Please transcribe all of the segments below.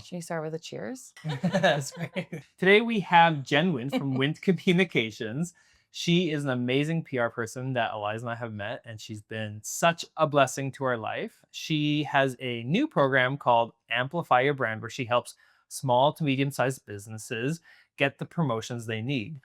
Should we start with a cheers? That's great. Today we have Jenn Wint from Wint Communications. She is an amazing PR person that Eliza and I have met, and she's been such a blessing to our life. She has a new program called Amplify Your Brand, where she helps small to medium-sized businesses get the promotions they need.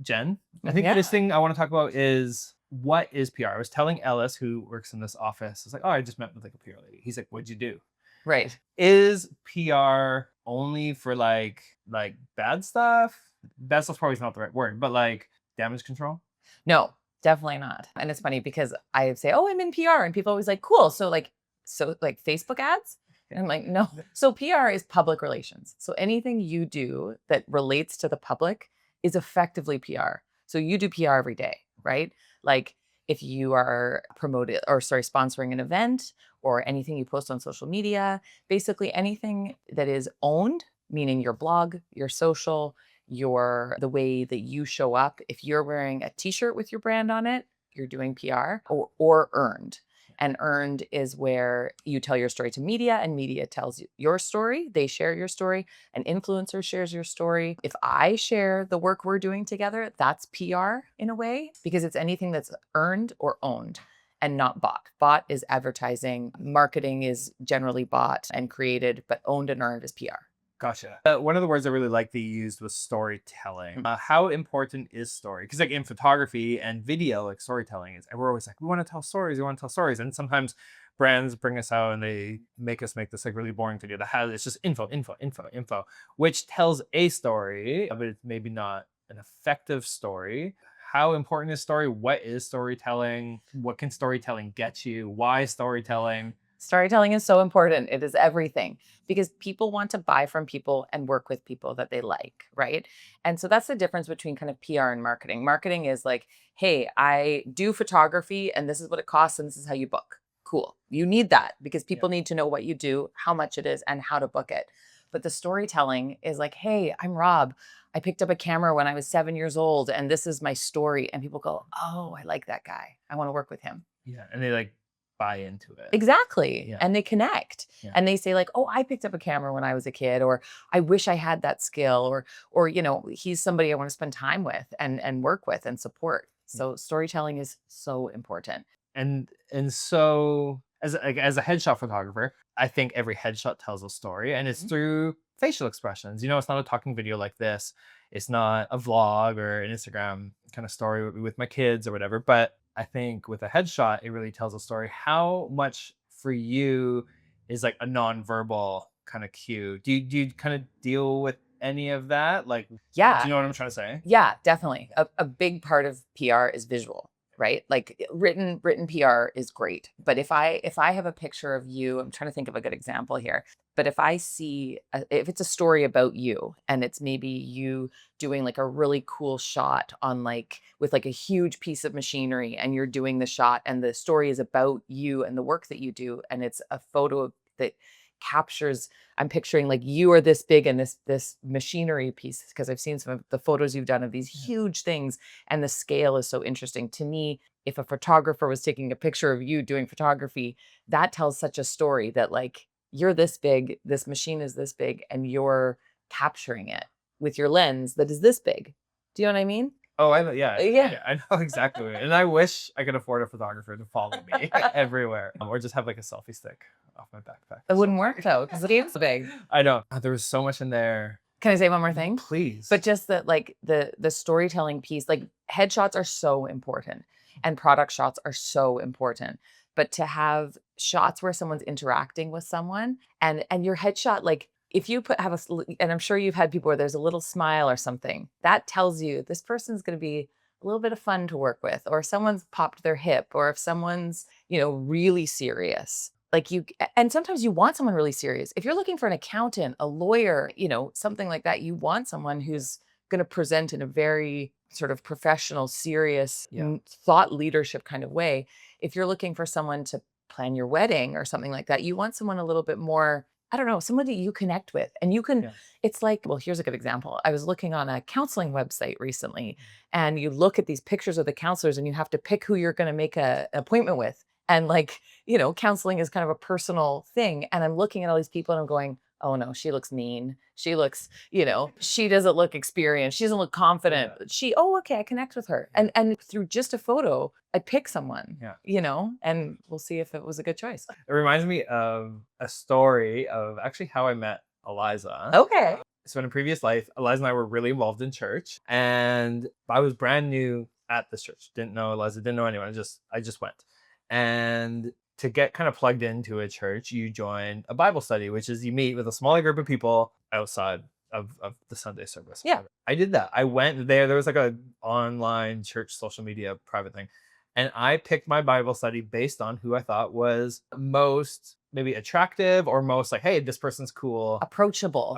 Jen, I think this thing I want to talk about is, what is PR? I was telling Ellis, who works in this office, it's like, oh, I just met with like a PR lady. He's like, what'd you do? Right. Is PR only for like bad stuff? Bad stuff's probably not the right word, but like damage control? No, definitely not. And it's funny because I say, oh, I'm in PR. And people always like, cool. So like Facebook ads? And I'm like, no. So PR is public relations. So anything you do that relates to the public is effectively PR. So you do PR every day, right? Like if you are sponsoring an event or anything you post on social media, basically anything that is owned, meaning your blog, your social, the way that you show up. If you're wearing a t-shirt with your brand on it, you're doing PR, or earned. And earned is where you tell your story to media and media tells you your story. They share your story. An influencer shares your story. If I share the work we're doing together, that's PR in a way, because it's anything that's earned or owned and not bought. Bought is advertising. Marketing is generally bought and created, but owned and earned is PR. Gotcha. One of the words I really liked that you used was storytelling. How important is story? Because like in photography and video, like storytelling is, we're always like, we want to tell stories, we want to tell stories. And sometimes brands bring us out and they make us make this like really boring video that has, it's just info, which tells a story, but it's maybe not an effective story. How important is story? What is storytelling? What can storytelling get you? Why storytelling? Storytelling is so important. It is everything, because people want to buy from people and work with people that they like, right? And so that's the difference between kind of PR and marketing. Marketing is like, hey, I do photography and this is what it costs and this is how you book. Cool. You need that because people need to know what you do, how much it is, and how to book it. But the storytelling is like, hey, I'm Rob. I picked up a camera when I was 7 years old and this is my story. And people go, oh, I like that guy. I want to work with him. Yeah. And they like buy into it. Exactly. Yeah. And they connect and they say like, oh, I picked up a camera when I was a kid, or I wish I had that skill, or, you know, he's somebody I want to spend time with and work with and support. So storytelling is so important. And so as a headshot photographer, I think every headshot tells a story, and it's through facial expressions. You know, it's not a talking video like this. It's not a vlog or an Instagram kind of story with my kids or whatever, but I think with a headshot, it really tells a story. How much for you is like a nonverbal kind of cue? Do you kind of deal with any of that? Like, yeah, do you know what I'm trying to say? Yeah, definitely. A big part of PR is visual, right? Like written PR is great. But if I have a picture of you, I'm trying to think of a good example here. But if I see, if it's a story about you and it's maybe you doing like a really cool shot on with like a huge piece of machinery and you're doing the shot and the story is about you and the work that you do. And it's a photo that captures, I'm picturing like you are this big and this machinery piece, because I've seen some of the photos you've done of these huge things and the scale is so interesting to me. If a photographer was taking a picture of you doing photography, that tells such a story that like you're this big, this machine is this big, and you're capturing it with your lens that is this big. Do you know what I mean? Oh, I know. Yeah. I know exactly. And I wish I could afford a photographer to follow me everywhere, or just have like a selfie stick off my backpack. It wouldn't work though, because the game's big. I know. There was so much in there. Can I say one more thing? Please. But just that, like the storytelling piece, like headshots are so important and product shots are so important. But to have shots where someone's interacting with someone and your headshot, like if you and I'm sure you've had people where there's a little smile or something, that tells you this person's going to be a little bit of fun to work with, or someone's popped their hip, or if someone's, really serious. And sometimes you want someone really serious. If you're looking for an accountant, a lawyer, something like that, you want someone who's going to present in a very sort of professional, serious, thought leadership kind of way. If you're looking for someone to plan your wedding or something like that, you want someone a little bit more, I don't know, somebody you connect with. And you can, it's like, well, here's a good example. I was looking on a counseling website recently, and you look at these pictures of the counselors and you have to pick who you're going to make an appointment with. And counseling is kind of a personal thing. And I'm looking at all these people and I'm going, oh no, she looks mean. She looks, she doesn't look experienced. She doesn't look confident. Oh, okay, I connect with her. And through just a photo, I pick someone, and we'll see if it was a good choice. It reminds me of a story of actually how I met Eliza. Okay. So in a previous life, Eliza and I were really involved in church, and I was brand new at this church. Didn't know Eliza, didn't know anyone. I just went. And to get kind of plugged into a church, you join a Bible study, which is you meet with a smaller group of people outside of the Sunday service. Yeah. I did that. I went there. There was like a online church social media private thing. And I picked my Bible study based on who I thought was most maybe attractive or most like, hey, this person's cool. Approachable.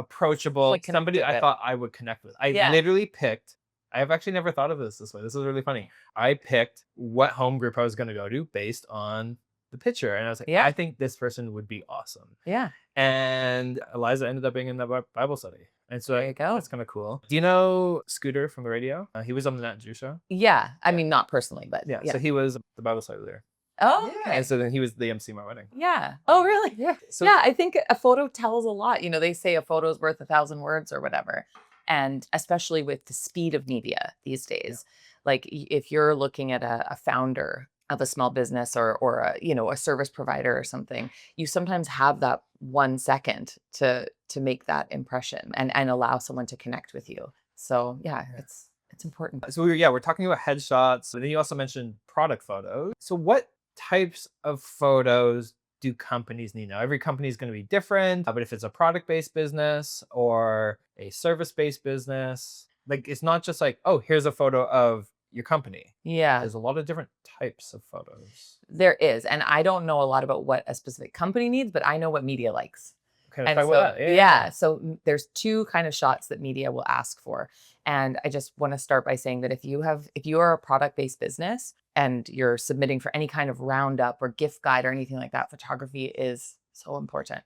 Like somebody I thought I would connect with. I literally picked, I have actually never thought of this way. This is really funny. I picked what home group I was going to go to based on the picture. And I was like, I think this person would be awesome. Yeah. And Eliza ended up being in the Bible study. And so there you go. That's kind of cool. Do you know Scooter from the radio? He was on the Nat Drew show. Yeah. I mean, not personally, but yeah. So he was the Bible study leader. Oh, okay. And so then he was the MC at my wedding. Yeah. Oh, really? Yeah. So, yeah. I think a photo tells a lot. They say a photo is worth 1,000 words or whatever. And especially with the speed of media these days, like if you're looking at a founder of a small business or a service provider or something, you sometimes have that 1 second to make that impression and allow someone to connect with you. So it's important. So we're talking about headshots. And then you also mentioned product photos. So what types of photos do companies need now? Every company is going to be different, but if it's a product-based business or a service-based business, like it's not just like, oh, here's a photo of your company. Yeah. There's a lot of different types of photos. There is. And I don't know a lot about what a specific company needs, but I know what media likes. Okay, let's talk about that. So there's two kind of shots that media will ask for. And I just want to start by saying that if you are a product-based business and you're submitting for any kind of roundup or gift guide or anything like that, photography is so important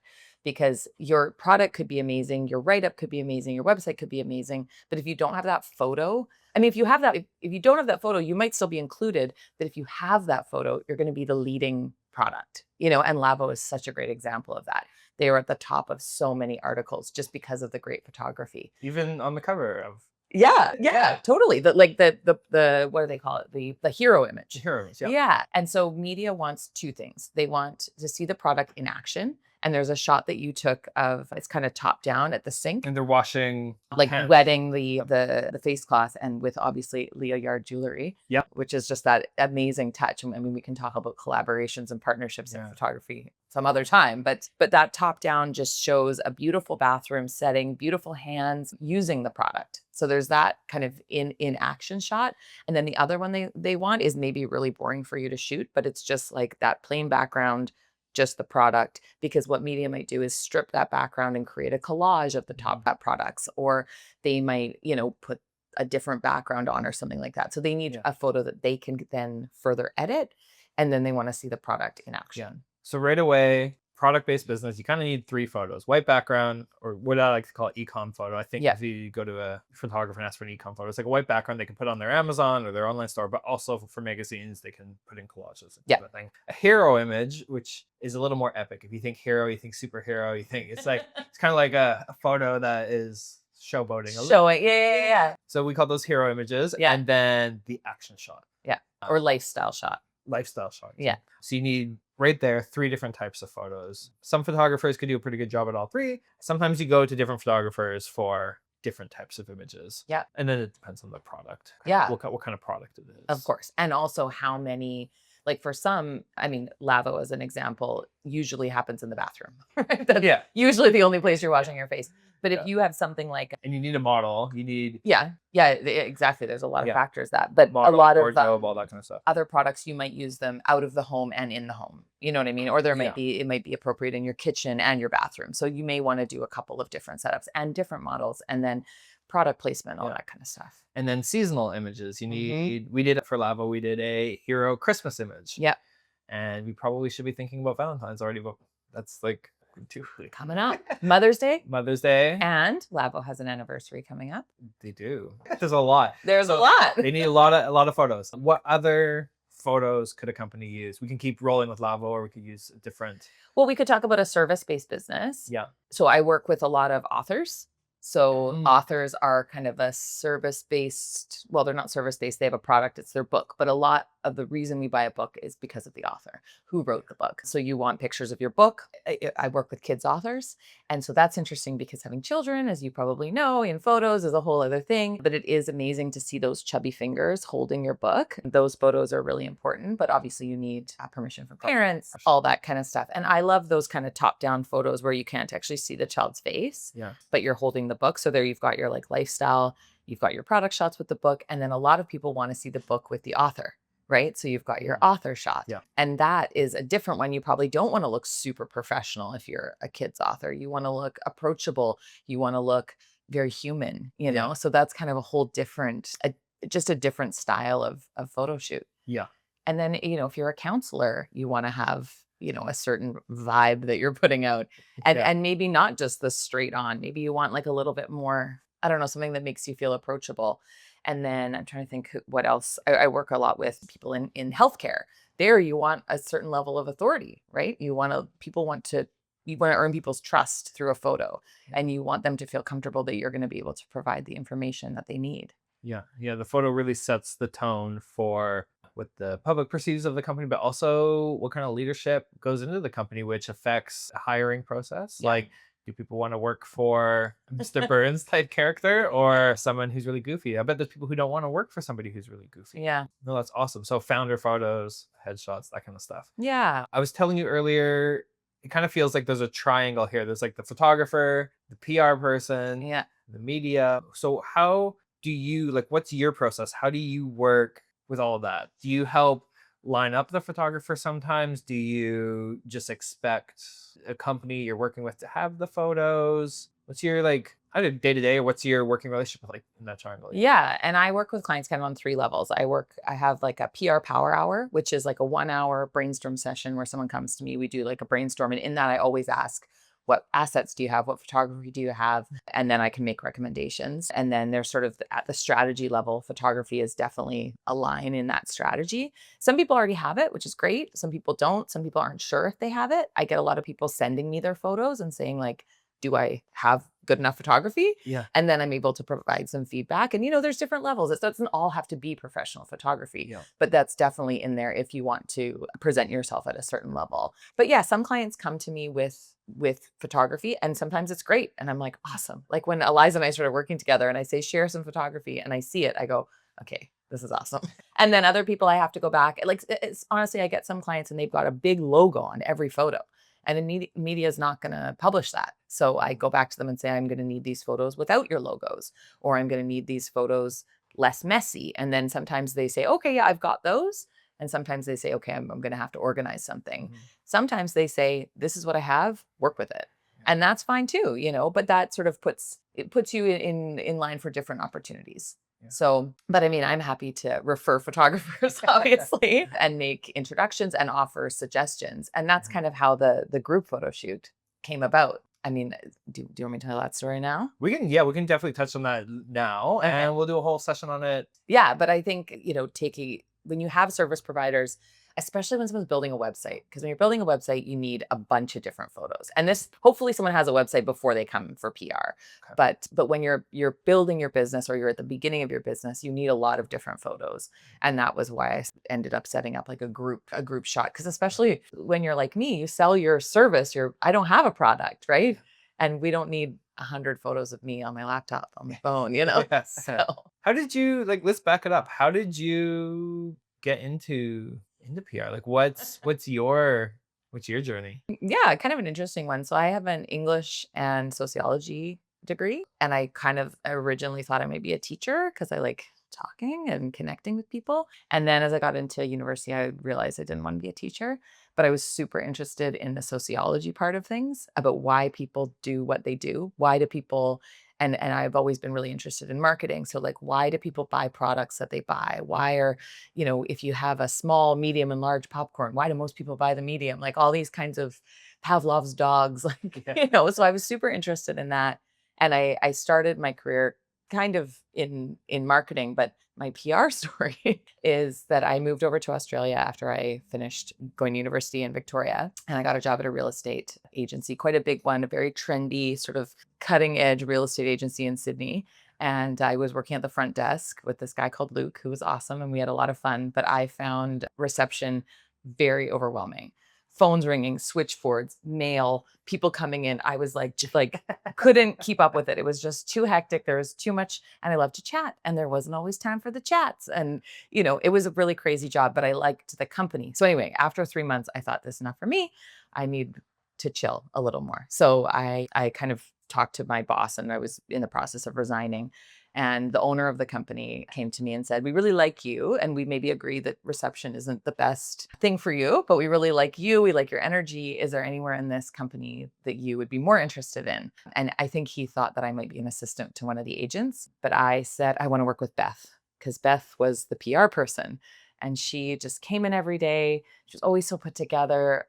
because your product could be amazing, your write-up could be amazing, your website could be amazing. But if you don't have that photo, if you don't have that photo, you might still be included. But if you have that photo, you're going to be the leading product, and Lavo is such a great example of that. They are at the top of so many articles just because of the great photography. Even on the cover of. Yeah, totally. The what do they call it? The hero image. The hero image, Yeah. And so media wants two things. They want to see the product in action. And there's a shot that you took of, it's kind of top down at the sink. And they're washing like hands. wetting the face cloth and with obviously Leah Yard jewelry. Yeah. Which is just that amazing touch. I mean, we can talk about collaborations and partnerships in photography some other time, but that top down just shows a beautiful bathroom setting, beautiful hands using the product. So there's that kind of in action shot. And then the other one they want is maybe really boring for you to shoot, but it's just like that plain background, just the product, because what media might do is strip that background and create a collage of the top products, or they might, put a different background on or something like that. So they need a photo that they can then further edit, and then they want to see the product in action. Yeah. So right away, product-based business, you kind of need 3 photos: white background, or what I like to call e-com photo. I think if you go to a photographer and ask for an e-com photo, it's like a white background they can put on their Amazon or their online store, but also for magazines, they can put in collages. Type of thing. A hero image, which is a little more epic. If you think hero, you think superhero, you think it's like, it's kind of like a photo that is showboating. Showing, yeah. So we call those hero images. Yeah. And then the action shot. Yeah. Or lifestyle shot. Lifestyle shot. Yeah. So you need right there 3 different types of photos. Some photographers could do a pretty good job at all 3. Sometimes you go to different photographers for different types of images. Yeah. And then it depends on the product. Yeah. What kind of product it is. Of course. And also how many, like for some, I mean, Lavo as an example, usually happens in the bathroom. Right? That's usually the only place you're washing your face. But if you have something like, and you need a model, you need exactly. There's a lot of factors but model, a lot of wardrobe, all that kind of stuff. Other products you might use them out of the home and in the home. You know what I mean? Or it might be appropriate in your kitchen and your bathroom. So you may want to do a couple of different setups and different models, and then product placement, all that kind of stuff. And then seasonal images. You need. We did it for Lavo. We did a hero Christmas image. Yeah. And we probably should be thinking about Valentine's already, but that's like coming up. Mother's Day. And Lavo has an anniversary coming up. They do. There's a lot. There's a lot. They need a lot of photos. What other photos could a company use? We can keep rolling with Lavo, or we could use a different. Well, we could talk about a service-based business. Yeah. So I work with a lot of authors. So Mm. authors are kind of a service-based, well, they're not service-based, they have a product, it's their book. But a lot of the reason we buy a book is because of the author who wrote the book. So you want pictures of your book. I work with kids authors. And so that's interesting because having children, as you probably know, in photos is a whole other thing. But it is amazing to see those chubby fingers holding your book. Those photos are really important, but obviously you need permission from parents, all that kind of stuff. And I love those kind of top-down photos where you can't actually see the child's face, but you're holding the book. So there you've got your like lifestyle, you've got your product shots with the book. And then a lot of people want to see the book with the author, right? So you've got your author shot. And that is a different one. You probably don't want to look super professional if you're a kid's author. You want to look approachable. You want to look very human, you know? So that's kind of a whole different, just a different style of photo shoot. Yeah. And then, you know, if you're a counselor, you want to have, you know, a certain vibe that you're putting out, and maybe not just the straight on, maybe you want like a little bit more, I don't know, something that makes you feel approachable. And then I'm trying to think what else. I work a lot with people in healthcare. There you want a certain level of authority, right? You want to earn people's trust through a photo, and you want them to feel comfortable that you're going to be able to provide the information that they need. Yeah. The photo really sets the tone for what the public perceives of the company, but also what kind of leadership goes into the company, which affects a hiring process. Like, do people want to work for Mr. Burns type character or someone who's really goofy? I bet there's people who don't want to work for somebody who's really goofy. Yeah. No, that's awesome. So founder photos, headshots, that kind of stuff. Yeah. I was telling you earlier, it kind of feels like there's a triangle here. There's like the photographer, the PR person, the media. So how do you, like, what's your process? How do you work with all of that? Do you help line up the photographer sometimes? Do you just expect a company you're working with to have the photos? What's your like day to day, or what's your working relationship like in that triangle? Yeah. And I work with clients kind of on 3 levels. I have like a PR power hour, which is like a 1-hour brainstorm session where someone comes to me. We do like a brainstorm. And in that, I always ask, what assets do you have? What photography do you have? And then I can make recommendations. And then they're sort of at the strategy level. Photography is definitely a line in that strategy. Some people already have it, which is great. Some people don't. Some people aren't sure if they have it. I get a lot of people sending me their photos and saying like, do I have good enough photography? And then I'm able to provide some feedback. And, you know, there's different levels. It doesn't all have to be professional photography, but that's definitely in there if you want to present yourself at a certain level. But yeah, some clients come to me with photography, and sometimes it's great. And I'm like, awesome. Like when Eliza and I started working together and I say, share some photography, and I see it, I go, okay, this is awesome. And then other people, I have to go back. Like, it's honestly, I get some clients and they've got a big logo on every photo. And the media is not going to publish that. So I go back to them and say, I'm going to need these photos without your logos, or I'm going to need these photos less messy. And then sometimes they say, okay, yeah, I've got those. And sometimes they say, okay, I'm going to have to organize something. Sometimes they say, this is what I have, work with it. And that's fine too, you know, but that sort of puts you in line for different opportunities. So, but I mean, I'm happy to refer photographers, obviously, and make introductions and offer suggestions. And that's kind of how the group photo shoot came about. I mean, do you want me to tell that story now? We can definitely touch on that now, and we'll do a whole session on it. Yeah, but I think, you know, when you have service providers, especially when someone's building a website, because when you're building a website, you need a bunch of different photos. And this, hopefully someone has a website before they come for PR. But when you're building your business, or you're at the beginning of your business, you need a lot of different photos. And that was why I ended up setting up like a group shot. Because especially when you're like me, you sell your service, I don't have a product, right? And we don't need 100 photos of me on my laptop, on my phone, you know? So. How did you, like, let's back it up. How did you get into PR? Like, what's your journey? Yeah, kind of an interesting one. So I have an English and sociology degree, and I kind of originally thought I might be a teacher because I like talking and connecting with people. And then as I got into university, I realized I didn't want to be a teacher, but I was super interested in the sociology part of things, about why people do what they do. Why do people, and I've always been really interested in marketing. So like, why do people buy products that they buy? Why are, you know, if you have a small, medium, and large popcorn, why do most people buy the medium? Like all these kinds of Pavlov's dogs, like, you know, so I was super interested in that. And I started my career kind of in marketing, but my PR story is that I moved over to Australia after I finished going to university in Victoria, and I got a job at a real estate agency, quite a big one, a very trendy, sort of cutting edge real estate agency in Sydney. And I was working at the front desk with this guy called Luke, who was awesome, and we had a lot of fun. But I found reception very overwhelming. Phones ringing, switchboards, mail, people coming in. I was like, just like couldn't keep up with it. It was just too hectic. There was too much, and I love to chat, and there wasn't always time for the chats. And it was a really crazy job, but I liked the company. So anyway, after 3 months, I thought, this is enough for me. I need to chill a little more. So I kind of talked to my boss, and I was in the process of resigning. And the owner of the company came to me and said, we really like you. And we maybe agree that reception isn't the best thing for you, but we really like you. We like your energy. Is there anywhere in this company that you would be more interested in? And I think he thought that I might be an assistant to one of the agents. But I said, I want to work with Beth, because Beth was the PR person. And she just came in every day. She was always so put together.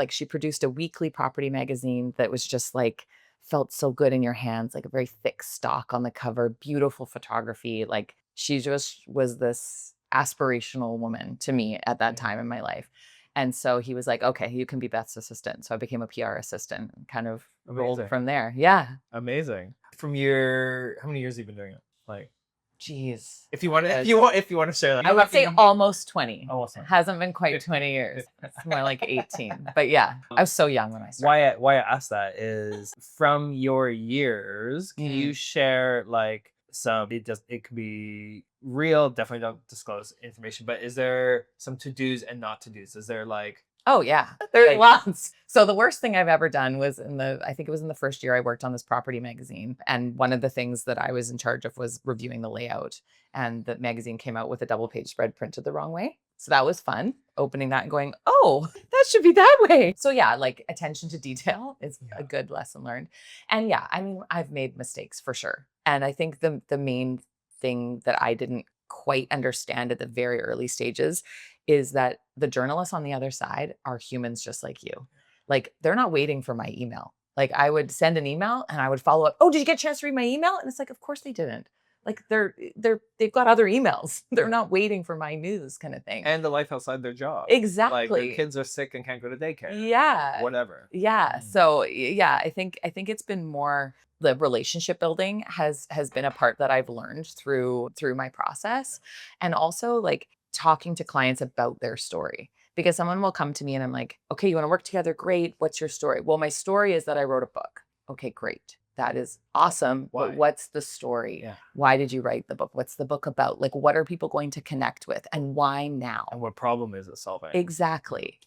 She produced a weekly property magazine that was just like, felt so good in your hands, like a very thick stock on the cover, beautiful photography. Like she just was this aspirational woman to me at that time in my life. And so he was like, okay, you can be Beth's assistant. So I became a PR assistant and kind of rolled from there. Yeah. Amazing. How many years have you been doing it? Like, geez. if you want to share that. I would say almost 20. Almost 20. Hasn't been quite 20 years. It's more like 18. But yeah, I was so young when I started. Why I asked that is, from your years, can you share like it could be real, definitely don't disclose information, but is there some to-dos and not to-dos? Is there like, oh yeah, there's lots. So the worst thing I've ever done was I think it was in the first year I worked on this property magazine. And one of the things that I was in charge of was reviewing the layout. And the magazine came out with a double page spread printed the wrong way. So that was fun, opening that and going, oh, that should be that way. So yeah, like attention to detail is a good lesson learned. And yeah, I mean, I've made mistakes for sure. And I think the main thing that I didn't quite understand at the very early stages is that the journalists on the other side are humans just like you. Like they're not waiting for my email. Like I would send an email and I would follow up. Oh, did you get a chance to read my email? And it's like, of course they didn't. Like they've got other emails. They're not waiting for my news kind of thing. And the life outside their job. Exactly. Like their kids are sick and can't go to daycare. Yeah. Whatever. Yeah. So yeah, I think it's been more the relationship building has been a part that I've learned through my process. And also like talking to clients about their story, because someone will come to me and I'm like, okay, you want to work together? Great. What's your story? Well, my story is that I wrote a book. Okay, great. That is awesome. Why? But what's the story? Yeah. Why did you write the book? What's the book about? Like, what are people going to connect with, and why now? And what problem is it solving? Exactly.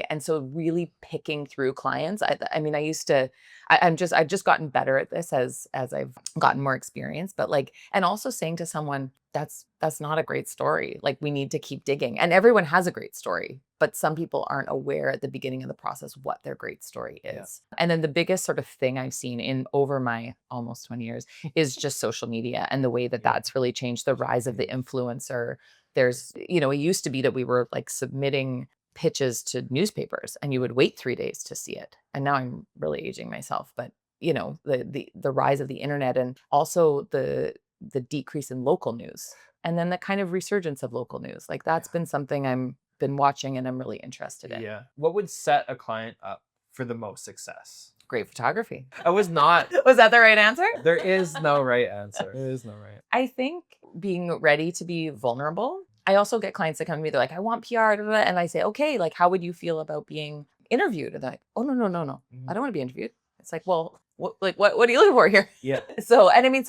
And so really picking through clients. I mean, I've just gotten better at this as I've gotten more experience, but like, and also saying to someone, that's not a great story. Like we need to keep digging, and everyone has a great story, but some people aren't aware at the beginning of the process what their great story is. Yeah. And then the biggest sort of thing I've seen in over my almost 20 years is just social media and the way that that's really changed the rise of the influencer. There's, it used to be that we were like submitting pitches to newspapers and you would wait 3 days to see it. And now I'm really aging myself, but the rise of the internet, and also the decrease in local news, and then the kind of resurgence of local news. Like that's been something I'm been watching and I'm really interested in. Yeah. What would set a client up for the most success? Great photography. I was not. Was that the right answer? There is no right answer. There is no right. I think being ready to be vulnerable. I also get clients that come to me, they're like, I want PR, and I say, okay, like, how would you feel about being interviewed? And they're like, oh, no. I don't want to be interviewed. It's like, well, what are you looking for here? Yeah. So, and I mean,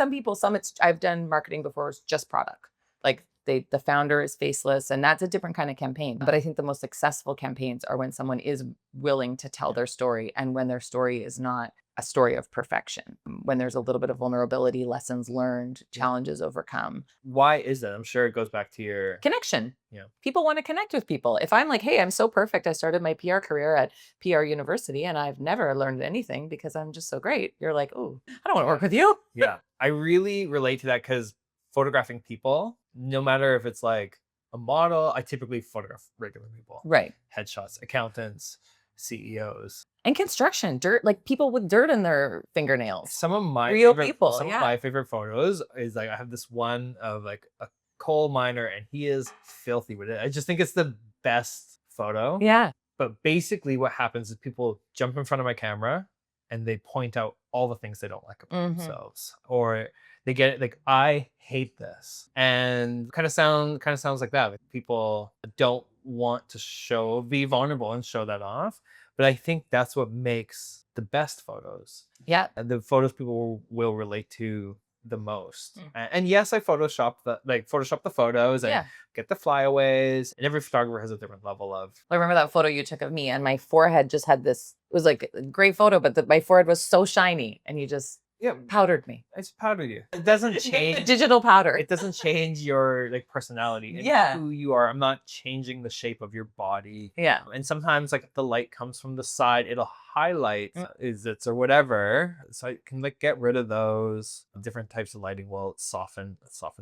I've done marketing before, it's just product. Like the founder is faceless, and that's a different kind of campaign. But I think the most successful campaigns are when someone is willing to tell their story, and when their story is not a story of perfection, when there's a little bit of vulnerability, lessons learned, challenges overcome. Why is that? I'm sure it goes back to your connection. Yeah. People want to connect with people. If I'm like, hey, I'm so perfect, I started my PR career at PR University and I've never learned anything because I'm just so great. You're like, oh, I don't want to work with you. Yeah. I really relate to that, because photographing people, no matter if it's like a model, I typically photograph regular people. Right. Headshots, accountants, CEOs. And construction, dirt, like people with dirt in their fingernails. Some of my Real favorite, people, some of yeah. my favorite photos is like I have this one of like a coal miner and he is filthy with it. I just think it's the best photo. Yeah. But basically what happens is people jump in front of my camera and they point out all the things they don't like about themselves, or they get it like, I hate this, and kind of sounds like that. Like people don't want to be vulnerable and show that off. But I think that's what makes the best photos. Yeah. And the photos people will relate to the most. And yes, I Photoshop the photos and Yeah. get the flyaways. And every photographer has a different level of. I remember that photo you took of me, and my forehead just had this, it was like a great photo, but my forehead was so shiny, and you just powdered me. I just powdered you. It doesn't change. Digital powder. It doesn't change your like personality and who you are. I'm not changing the shape of your body. Yeah. And sometimes like if the light comes from the side, it'll highlight is or whatever. So I can like get rid of those. Different types of lighting will soften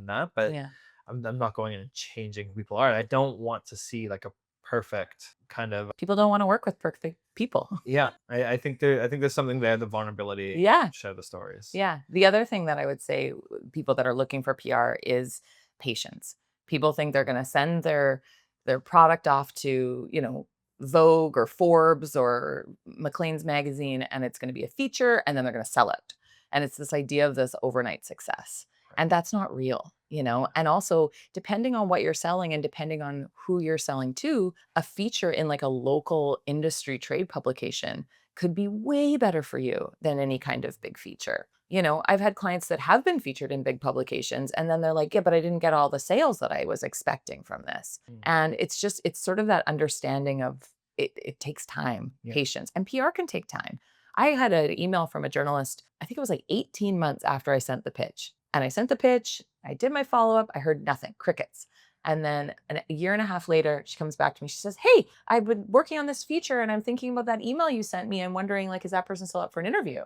that. But I'm not going in and changing who people are. I don't want to see like a perfect kind of. People don't want to work with perfect people. Yeah. I think there's something there, the vulnerability. Yeah. Share the stories. Yeah. The other thing that I would say, people that are looking for PR, is patience. People think they're going to send their product off to, Vogue or Forbes or Maclean's magazine, and it's going to be a feature, and then they're going to sell it. And it's this idea of this overnight success. And that's not real, and also depending on what you're selling and depending on who you're selling to, a feature in like a local industry trade publication could be way better for you than any kind of big feature. I've had clients that have been featured in big publications, and then they're like, yeah, but I didn't get all the sales that I was expecting from this. And it's sort of that understanding of it takes time, patience, and PR can take time. I had an email from a journalist, I think it was like 18 months after I sent the pitch. And I sent the pitch, I did my follow-up, I heard nothing, crickets. And then a year and a half later, she comes back to me. She says, hey, I've been working on this feature and I'm thinking about that email you sent me and wondering, like, is that person still up for an interview?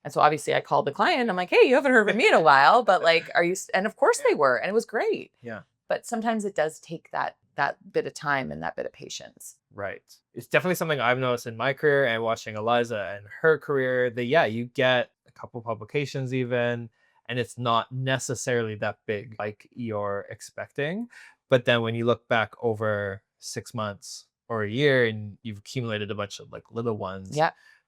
And so obviously I called the client. I'm like, hey, you haven't heard from me in a while, but like, are you? And of course they were. And it was great. Yeah. But sometimes it does take that bit of time and that bit of patience. Right. It's definitely something I've noticed in my career and watching Eliza and her career that, you get a couple publications even, and it's not necessarily that big like you're expecting. But then when you look back over 6 months or a year and you've accumulated a bunch of like little ones,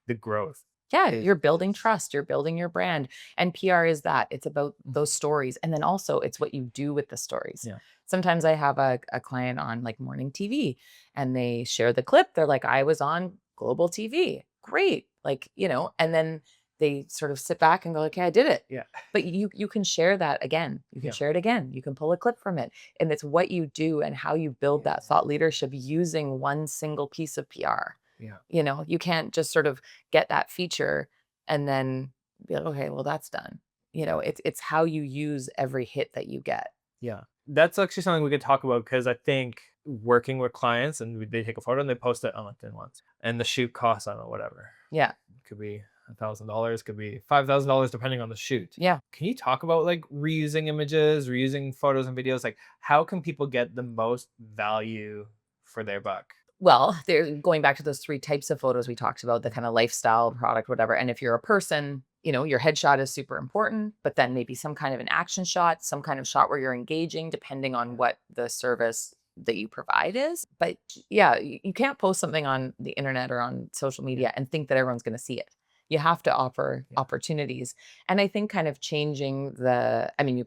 the growth. Yeah, you're building trust, you're building your brand. And PR is that. It's about those stories. And then also it's what you do with the stories. Yeah. Sometimes I have a client on like morning TV and they share the clip. They're like, I was on global TV. Great. Like, and then they sort of sit back and go, okay, I did it. Yeah. But you can share that again. You can share it again. You can pull a clip from it. And it's what you do and how you build that thought leadership using one single piece of PR. Yeah. You can't just sort of get that feature and then be like, okay, well, that's done. It's how you use every hit that you get. Yeah. That's actually something we could talk about, because I think working with clients and they take a photo and they post it on LinkedIn once and the shoot costs, I don't know, whatever. Yeah. It could be $1,000, could be $5,000 depending on the shoot. Yeah. Can you talk about like reusing images, reusing photos and videos? Like how can people get the most value for their buck? Well, they're going back to those 3 types of photos we talked about, the kind of lifestyle, product, whatever. And if you're a person, your headshot is super important, but then maybe some kind of an action shot, some kind of shot where you're engaging, depending on what the service that you provide is. But yeah, you can't post something on the internet or on social media and think that everyone's going to see it. You have to offer opportunities. And I think kind of changing you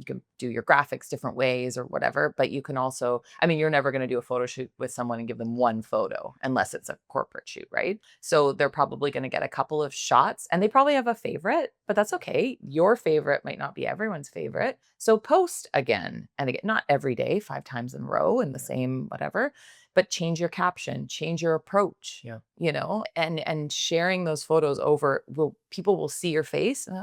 can do your graphics different ways or whatever, but you can also, you're never going to do a photo shoot with someone and give them one photo unless it's a corporate shoot, right? So they're probably going to get a couple of shots and they probably have a favorite, but that's okay. Your favorite might not be everyone's favorite. So post again and again, not every day, 5 times in a row in the same whatever, but change your caption, change your approach, and sharing those photos over, people will see your face and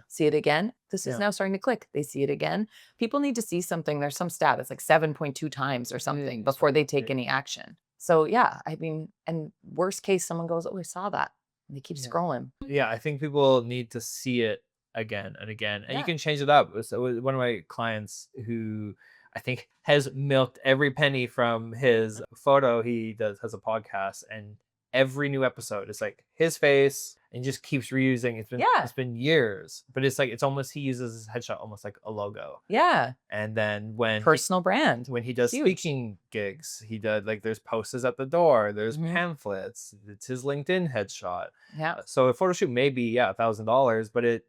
see it again. This is now starting to click. They see it again. People need to see something. There's some stat, it's like 7.2 times or something before they take any action. So and worst case, someone goes, oh, I saw that. And they keep scrolling. Yeah, I think people need to see it again and again. And you can change it up. So one of my clients who I think has milked every penny from his photo. He has a podcast and every new episode is like his face and just keeps reusing. It's been years, but it's like, it's almost, he uses his headshot almost like a logo. Yeah. And then when Personal brand. when he does Huge. speaking gigs, he does like, there's posters at the door, there's Mhm. pamphlets, it's his LinkedIn headshot. Yeah. So a photo shoot may be $1,000, but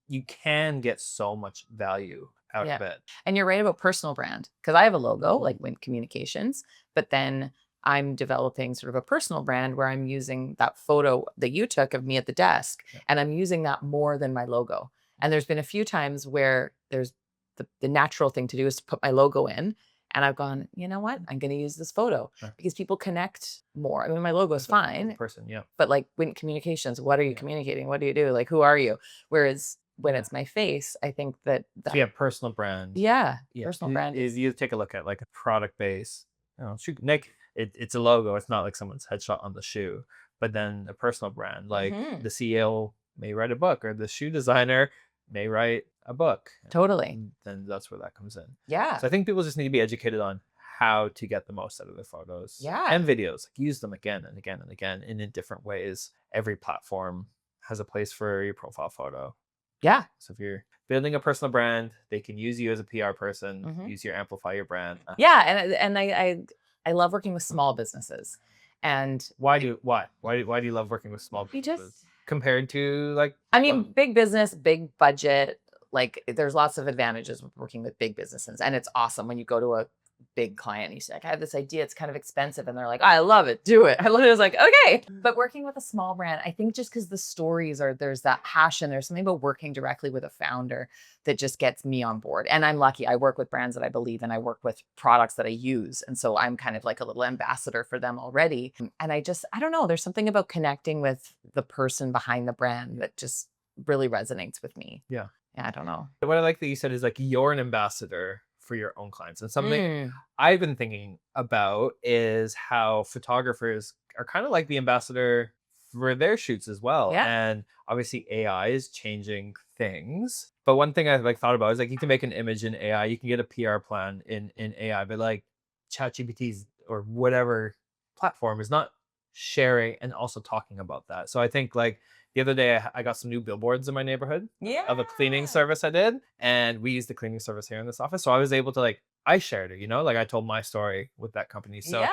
you can get so much value out of it. And you're right about personal brand, because I have a logo like Wint Communications, but then I'm developing sort of a personal brand where I'm using that photo that you took of me at the desk, and I'm using that more than my logo. And there's been a few times where there's the natural thing to do is to put my logo in. And I've gone, you know what? I'm going to use this photo because people connect more. I mean, my logo is fine, Person, but like Wint Communications, what are you communicating? What do you do? Like, who are you? Whereas when it's my face, I think that so yeah, personal brand. Personal brand is you take a look at like a product base. You know, shoot, Nick, it's a logo. It's not like someone's headshot on the shoe. But then a personal brand, like the CEO may write a book, or the shoe designer may write a book. Totally. And then that's where that comes in. Yeah. So I think people just need to be educated on how to get the most out of their photos and videos. Like, use them again and again and again and in different ways. Every platform has a place for your profile photo. Yeah. So if you're building a personal brand, they can use you as a PR person, use your amplify your brand. Yeah. And I love working with small businesses. And why do you love working with small businesses compared to like, I mean, big business, big budget, like there's lots of advantages with working with big businesses. And it's awesome when you go to a big client and you say, like, I have this idea, it's kind of expensive. And they're like, I love it, do it. I literally was like, okay. But working with a small brand, I think just because the stories there's that passion, there's something about working directly with a founder that just gets me on board. And I'm lucky. I work with brands that I believe in. I work with products that I use. And so I'm kind of like a little ambassador for them already. And I don't know, there's something about connecting with the person behind the brand that just really resonates with me. Yeah, I don't know. What I like that you said is like, you're an ambassador for your own clients. And something I've been thinking about is how photographers are kind of like the ambassador for their shoots as well. Yeah. And obviously AI is changing things. But one thing I've like thought about is like, you can make an image in AI, you can get a PR plan in AI, but like ChatGPT's or whatever platform is not sharing and also talking about that. So I think like, the other day, I got some new billboards in my neighborhood of a cleaning service I did. And we used the cleaning service here in this office. So I was able to like, I shared it, you know, like I told my story with that company. So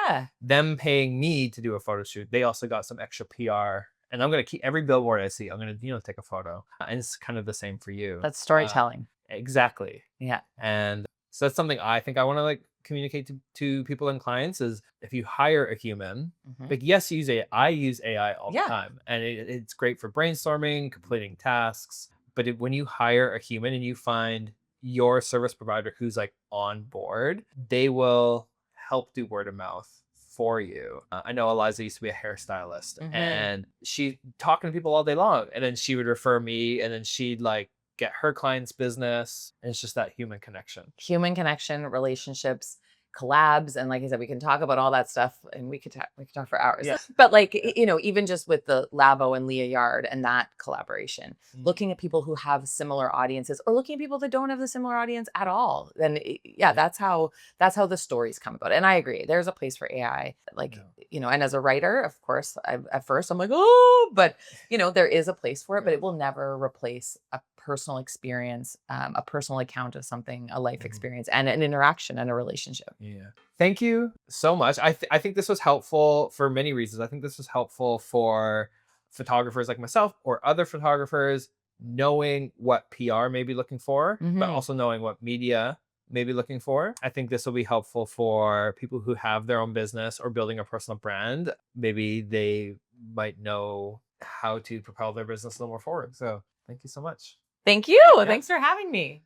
them paying me to do a photo shoot, they also got some extra PR. And I'm going to keep every billboard I see, I'm going to, take a photo. And it's kind of the same for you. That's storytelling. Exactly. Yeah. And so that's something I think I want to like communicate to people and clients is, if you hire a human, like, yes, I use AI all the time, and it's great for brainstorming, completing tasks. But when you hire a human and you find your service provider who's like on board, they will help do word of mouth for you. I know Eliza used to be a hairstylist, and she talking to people all day long, and then she would refer me, and then she'd like get her client's business. And it's just that human connection, relationships, collabs. And like I said, we can talk about all that stuff, and we could talk for hours. But like, even just with the Labo and Leah Yard and that collaboration, looking at people who have similar audiences, or looking at people that don't have the similar audience at all, then that's how the stories come about. And I agree, there's a place for AI, like, and as a writer, of course, at first I'm like, oh, but there is a place for it, but it will never replace a personal experience, a personal account of something, a life experience, and an interaction and a relationship. Thank you so much. I think this was helpful for many reasons. I think this was helpful for photographers like myself or other photographers, knowing what PR may be looking for, but also knowing what media may be looking for. I think this will be helpful for people who have their own business or building a personal brand. Maybe they might know how to propel their business a little more forward. So thank you so much. Thank you. Thanks for having me.